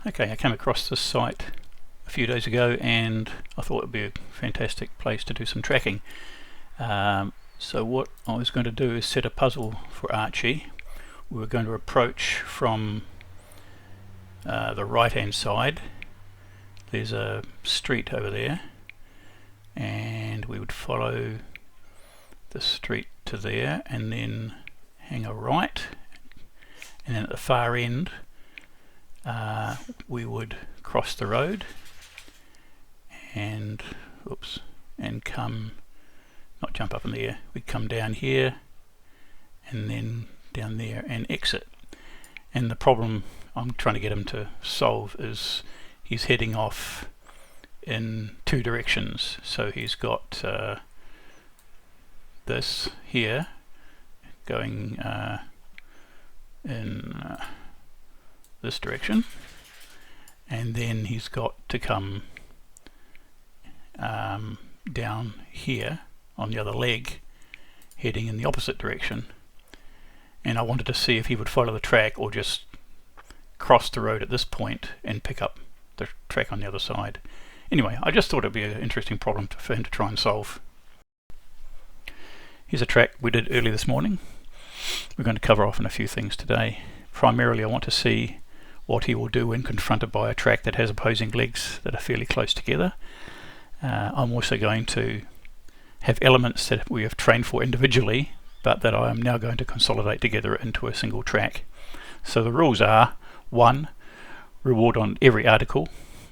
Okay, I came across this site a few days ago and I thought it would be a fantastic place to do some tracking. So what I was going to do is set a puzzle for Archie. We were going to approach from the right hand side. There's a street over there and we would follow the street to there and then hang a right, and then at the far end we would cross the road and come, not jump up in the air, we'd come down here and then down there and exit. And the problem I'm trying to get him to solve is he's heading off in two directions. So he's got this here going in this direction, and then he's got to come down here on the other leg heading in the opposite direction. And I wanted to see if he would follow the track or just cross the road at this point and pick up the track on the other side. Anyway, I just thought it'd be an interesting problem for him to try and solve. Here's a track we did early this morning. We're going to cover off on a few things today. Primarily I want to see what he will do when confronted by a track that has opposing legs that are fairly close together. I'm also going to have elements that we have trained for individually, but that I am now going to consolidate together into a single track. So the rules are: 1, reward on every article.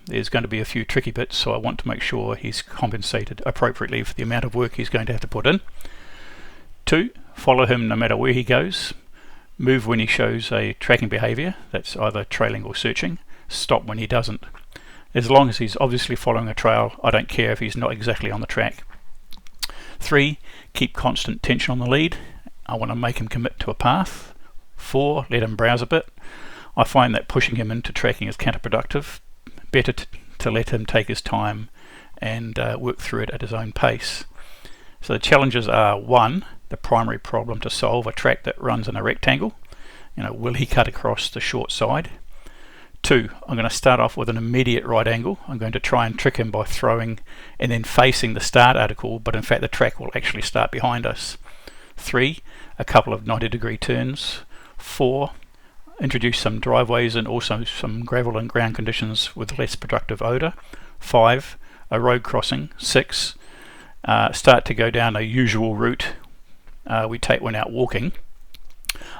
There's going to be a few tricky bits, so I want to make sure he's compensated appropriately for the amount of work he's going to have to put in. 2, follow him no matter where he goes. Move when he shows a tracking behaviour, that's either trailing or searching. Stop when he doesn't. As long as he's obviously following a trail, I don't care if he's not exactly on the track. 3, keep constant tension on the lead. I want to make him commit to a path. 4, let him browse a bit. I find that pushing him into tracking is counterproductive. Better to let him take his time and work through it at his own pace. So the challenges are: 1, the primary problem to solve, a track that runs in a rectangle. Will he cut across the short side? 2, I'm going to start off with an immediate right angle. I'm going to try and trick him by throwing and then facing the start article, but in fact the track will actually start behind us. 3, a couple of 90-degree turns. 4, introduce some driveways and also some gravel and ground conditions with less productive odour. 5, a road crossing. 6, start to go down a usual route we take when out walking,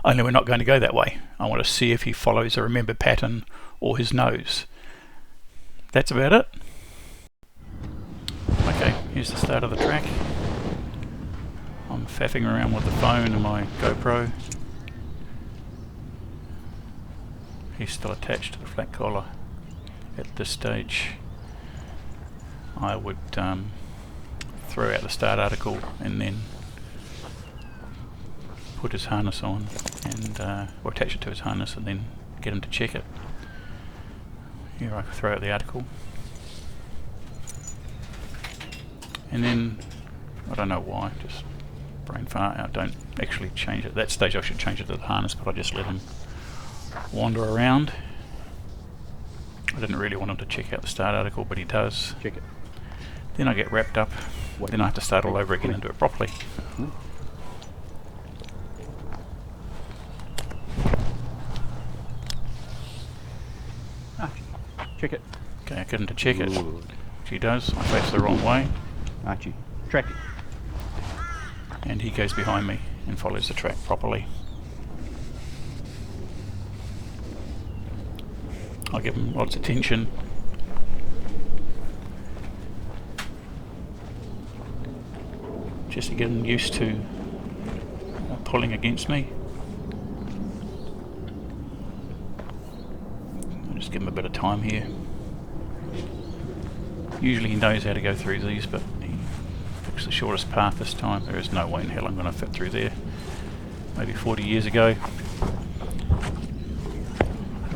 only we're not going to go that way. I want to see if he follows a remembered pattern or his nose. That's about it. Okay, here's the start of the track. I'm faffing around with the phone and my GoPro. He's still attached to the flat collar. At this stage I would throw out the start article and then put his harness on and or attach it to his harness and then get him to check it. Here I throw out the article and then, I don't know why, just brain fart, I don't actually change it. At that stage I should change it to the harness, but I just let him wander around. I didn't really want him to check out the start article, but he does. Check it. Then I get wrapped up. Then I have to start all over again and do it properly. Archie, check it. Okay, I get him to check it. Good. He does. I face the wrong way Archie, track it. and he goes behind me and follows the track properly. I'll give him lots of tension. Just to get him used to pulling against me. I'll just give him a bit of time here. Usually he knows how to go through these, but he picks the shortest path this time. There is no way in hell I'm going to fit through there. Maybe 40 years ago.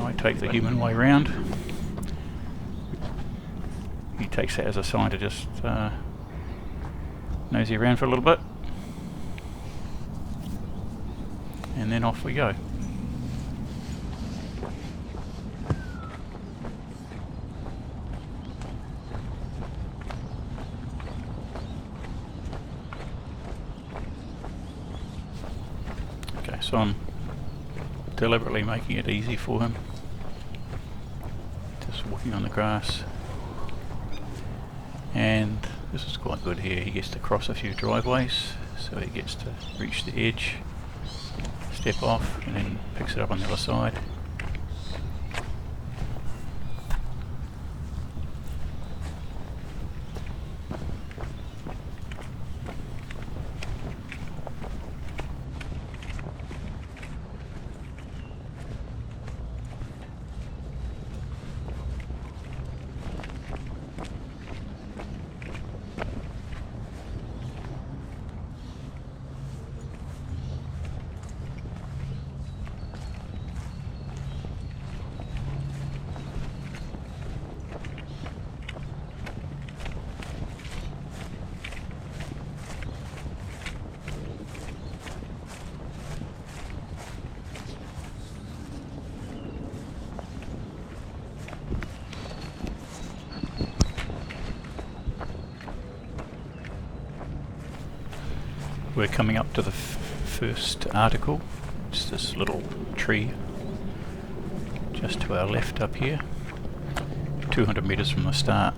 I take the human way round. He takes that as a sign to just nosy around for a little bit, and then off we go. So I'm deliberately making it easy for him. Just walking on the grass. And this is quite good here. He gets to cross a few driveways, so he gets to reach the edge, step off, and then picks it up on the other side. We're coming up to the first article. It's this little tree just to our left up here, 200 metres from the start.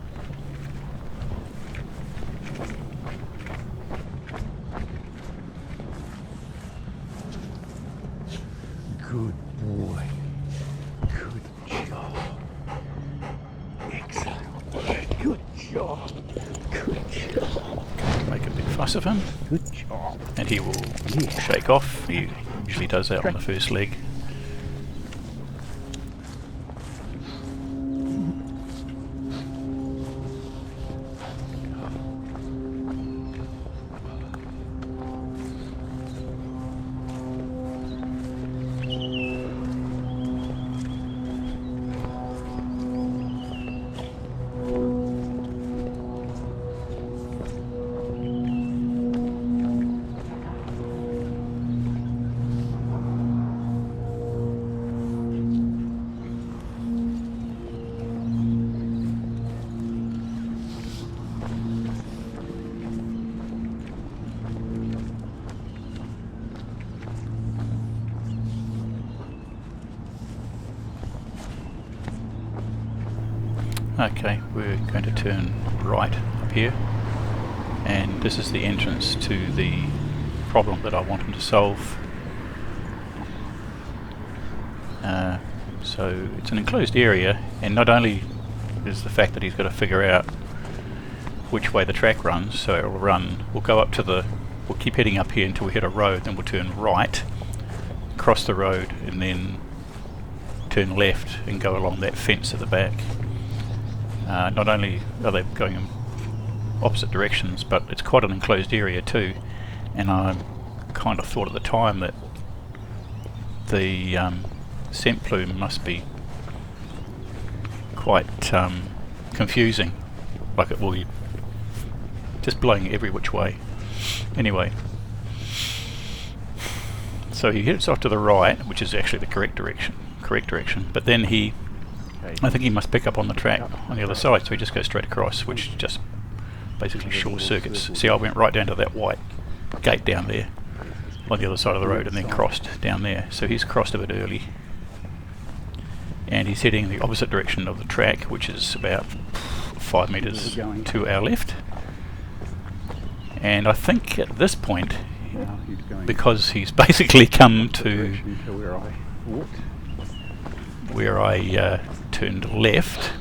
Good boy. Good job. Excellent work. Good job. Good job. Make a big fuss of him. Good job. And he will shake off. He usually does that on the first leg. Okay, we're going to turn right up here, and this is the entrance to the problem that I want him to solve. So it's an enclosed area, and not only is the fact that he's got to figure out which way the track runs, so it will run, we'll go up to the, we'll keep heading up here until we hit a road, then we'll turn right, cross the road, and then turn left and go along that fence at the back. Not only are they going in opposite directions, but it's quite an enclosed area too, and I kind of thought at the time that the scent plume must be quite confusing, like it will be just blowing every which way. Anyway, so he heads off to the right, which is actually the correct direction, but then I think he must pick up on the track on the other side, so he just goes straight across, which just basically short circuits. See, I went right down to that white gate down there on the other side of the road and then crossed down there. So he's crossed a bit early, and he's heading in the opposite direction of the track, which is about 5 metres to our left. And I think at this point, because he's basically come to where I turned left,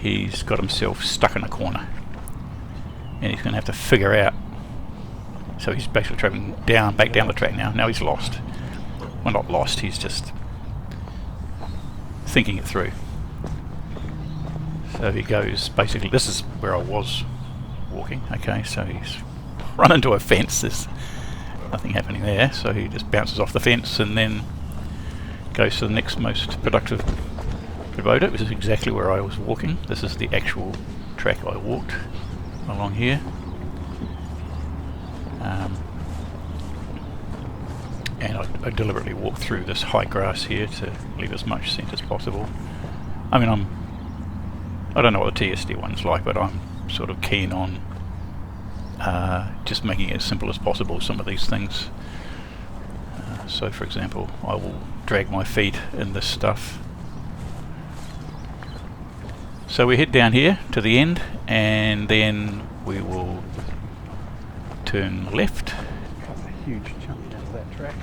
he's got himself stuck in a corner, and he's going to have to figure out. So he's basically travelling back down the track now. Now he's lost. Well, not lost, he's just thinking it through. So he goes, basically, this is where I was walking. Okay, so he's run into a fence. There's nothing happening there, so he just bounces off the fence and then goes to the next most productive road. It was exactly where I was walking. This is the actual track I walked along here. And I deliberately walked through this high grass here to leave as much scent as possible. I mean, I don't know what the TSD one's like, but I'm sort of keen on just making it as simple as possible, some of these things. So for example, I will drag my feet in this stuff. So we head down here to the end, and then we will turn left. Cut a huge chunk out of that track.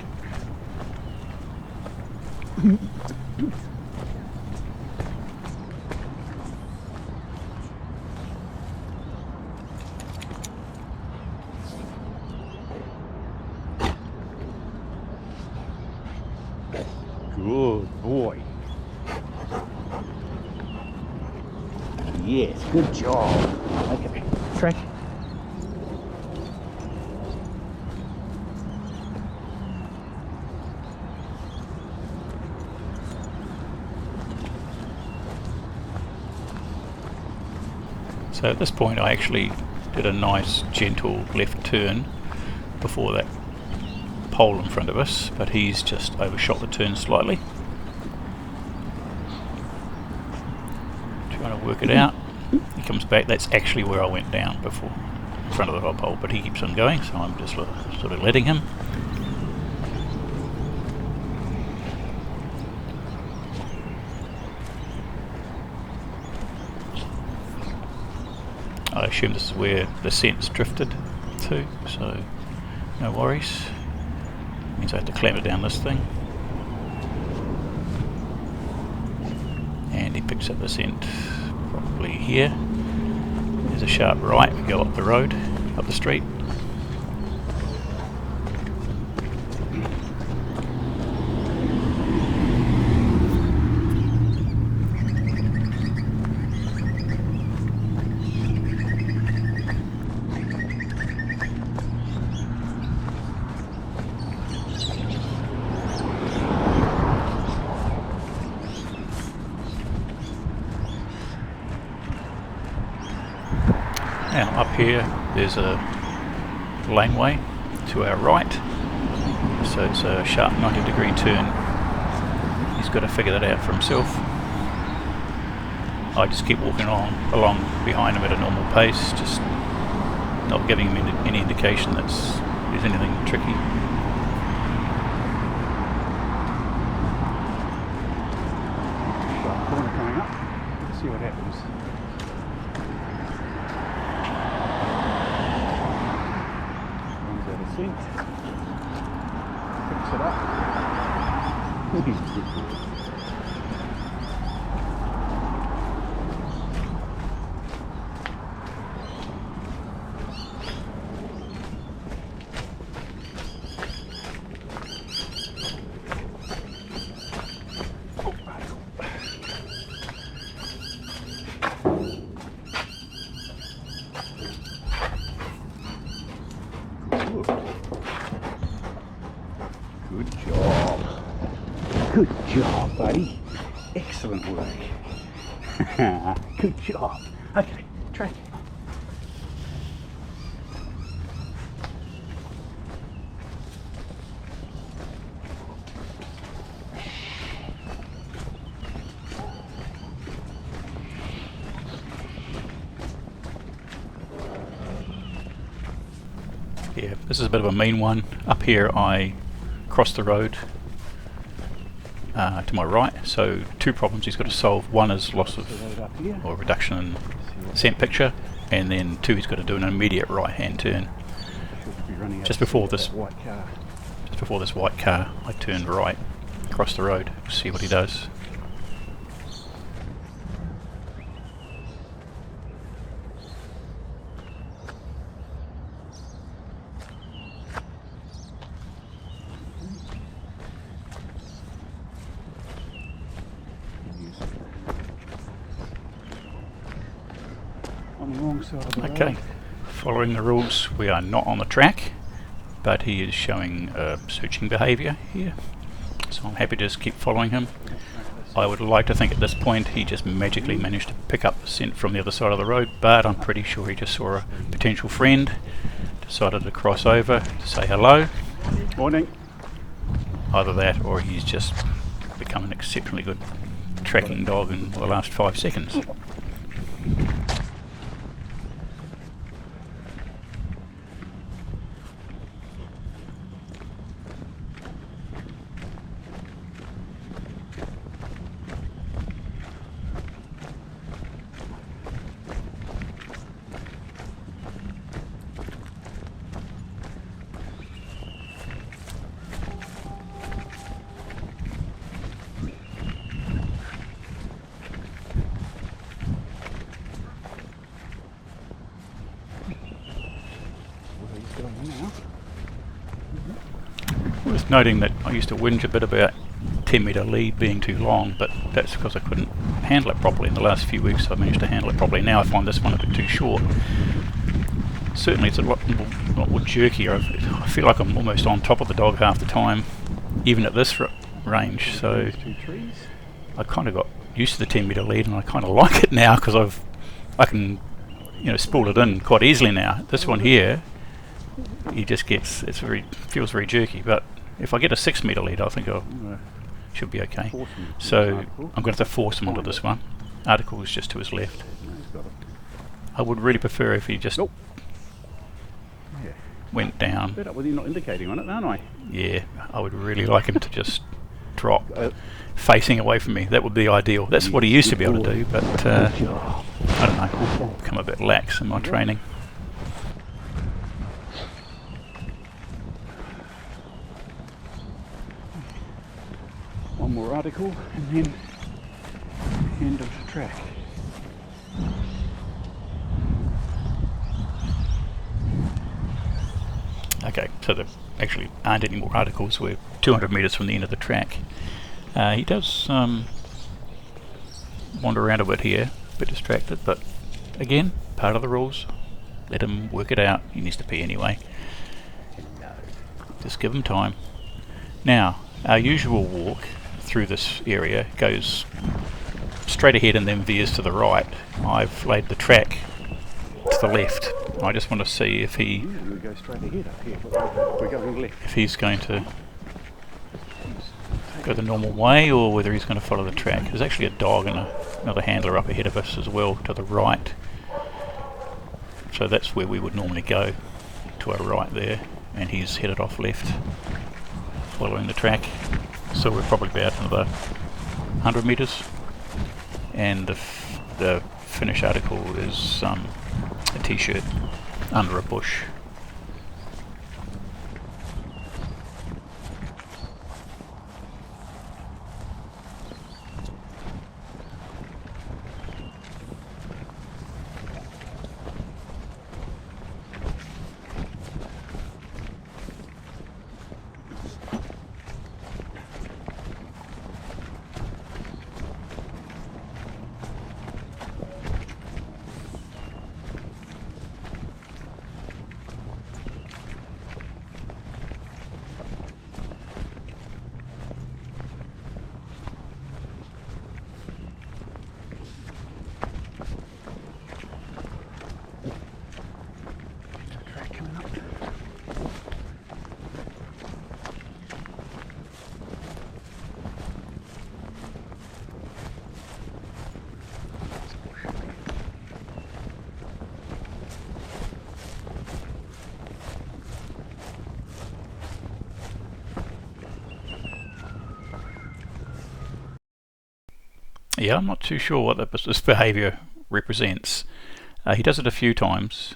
Good boy. Yes, good job. Okay, track. So at this point I actually did a nice gentle left turn before that pole in front of us, but he's just overshot the turn slightly. Trying to work it out. He comes back. That's actually where I went down before, in front of the hot pole, but he keeps on going, so I'm just sort of letting him. I assume this is where the scent's drifted to, so no worries. Means I have to clamber down this thing. And he picks up the scent probably here. There's a sharp right, we go up the road, up the street. Now up here there's a laneway to our right, so it's a sharp 90-degree turn. He's got to figure that out for himself. I just keep walking along behind him at a normal pace, just not giving him any indication that there's anything tricky. Sharp corner coming up. Let's see what happens. Runs out of scent. Picks it up. He's good. Good job. Good job, buddy. Excellent work. Good job. Okay, track. Yeah, this is a bit of a mean one. Up here I cross the road to my right, so two problems he's got to solve. One is loss of or reduction in scent picture, and then two, he's got to do an immediate right hand turn. Just before this white car I turned right across the road to see what he does. On the wrong side of the road. Okay, following the rules, we are not on the track, but he is showing searching behaviour here, so I'm happy to just keep following him. I would like to think at this point he just magically managed to pick up the scent from the other side of the road, but I'm pretty sure he just saw a potential friend, decided to cross over to say hello. Morning. Either that or he's just become an exceptionally good tracking dog in the last 5 seconds. noting that I used to whinge a bit about 10 metre lead being too long, but that's because I couldn't handle it properly. In the last few weeks I managed to handle it properly. Now I find this one a bit too short. Certainly it's a lot more jerky. I feel like I'm almost on top of the dog half the time, even at this range. So I kind of got used to the 10 metre lead, and I kind of like it now because I can, you know, spool it in quite easily now. This one here, he just gets, feels very jerky. But if I get a 6 metre lead, I think I should be okay. So I'm going to have to force him onto this one. Article is just to his left. I would really prefer if he just went down. Better with you not indicating on it, aren't I? Yeah, I would really like him to just drop facing away from me. That would be ideal. That's what he used to be able to do, but I don't know, become a bit lax in my training. One more article and then end of the track. Okay, so there actually aren't any more articles. We're 200 metres from the end of the track. He does wander around a bit here, a bit distracted, but again, part of the rules. Let him work it out. He needs to pee anyway. Just give him time. Now, our usual walk through this area goes straight ahead and then veers to the right. I've laid the track to the left. I just want to see if he Go straight ahead up here. We're going left. if he's going to go the normal way or whether he's going to follow the track. There's actually a dog and another handler up ahead of us as well to the right. So that's where we would normally go, to our right there, and he's headed off left, following the track. So we're probably about another 100 metres, and the finish article is a t-shirt under a bush. Yeah, I'm not too sure what this behaviour represents. He does it a few times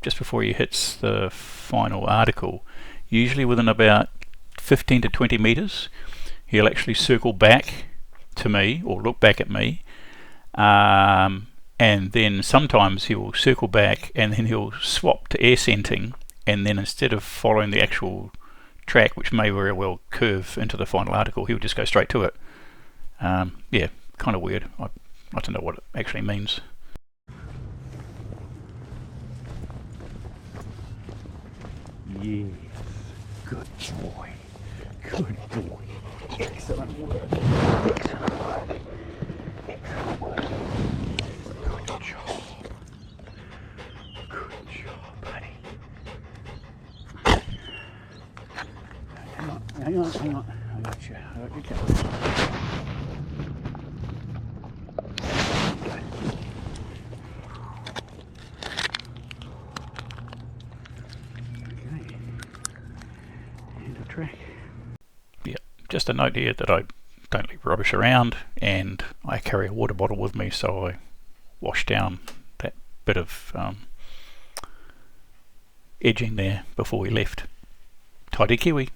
just before he hits the final article. Usually within about 15 to 20 metres he'll actually circle back to me or look back at me, and then sometimes he will circle back and then he'll swap to air scenting, and then instead of following the actual track, which may very well curve into the final article, he'll just go straight to it. Yeah, kind of weird. I don't know what it actually means. Yes, good boy, good boy. Excellent work, excellent work, excellent work. Good job, buddy. Hang on, I got you covered. Yeah, just a note here that I don't leave rubbish around, and I carry a water bottle with me, so I wash down that bit of edging there before we left. Tidy Kiwi.